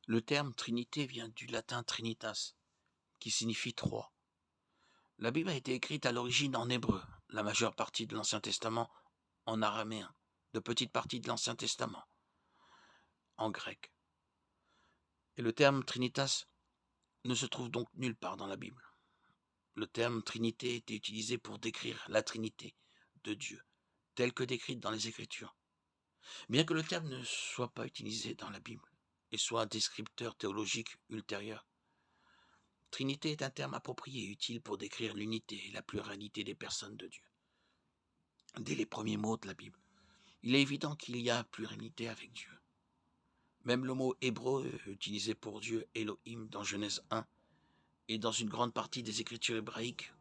Le terme Trinité vient du latin trinitas, qui signifie trois. La Bible a été écrite à l'origine en hébreu, la majeure partie de l'Ancien Testament en araméen, de petites parties de l'Ancien Testament en grec. Et le terme Trinitas ne se trouve donc nulle part dans la Bible. Le terme Trinité était utilisé pour décrire la Trinité de Dieu, telle que décrite dans les Écritures. Bien que le terme ne soit pas utilisé dans la Bible et soit un descripteur théologique ultérieur, Trinité est un terme approprié et utile pour décrire l'unité et la pluralité des personnes de Dieu. Dès les premiers mots de la Bible, il est évident qu'il y a pluralité avec Dieu. Même le mot hébreu utilisé pour Dieu, Elohim, dans Genèse 1, et dans une grande partie des Écritures hébraïques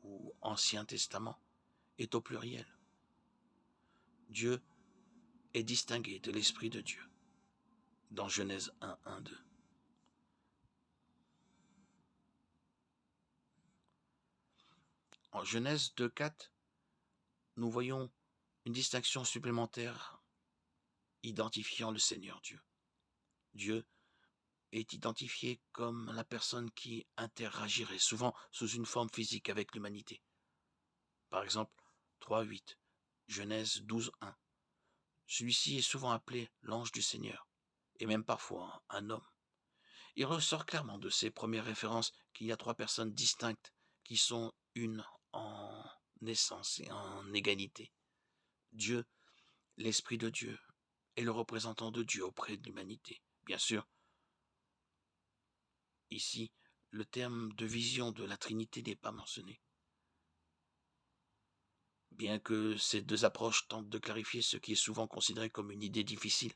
ou Ancien Testament, est au pluriel. Dieu est distingué de l'Esprit de Dieu, dans Genèse 1, 1, 2. En Genèse 2, 4, nous voyons une distinction supplémentaire identifiant le Seigneur Dieu. Dieu est identifié comme la personne qui interagirait souvent sous une forme physique avec l'humanité. Par exemple, 3, 8, Genèse 12, 1. Celui-ci est souvent appelé l'ange du Seigneur, et même parfois un homme. Il ressort clairement de ces premières références qu'il y a trois personnes distinctes qui sont une en essence et en égalité. Dieu, l'Esprit de Dieu, est le représentant de Dieu auprès de l'humanité. Bien sûr, ici, le terme de vision de la Trinité n'est pas mentionné. Bien que ces deux approches tentent de clarifier ce qui est souvent considéré comme une idée difficile,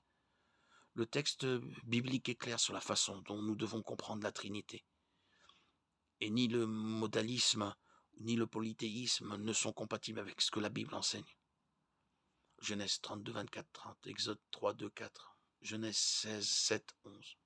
le texte biblique est clair sur la façon dont nous devons comprendre la Trinité. Et ni le modalisme ni le polythéisme ne sont compatibles avec ce que la Bible enseigne. Genèse 32, 24, 30, Exode 3, 2, 4, Genèse 16, 7, 11.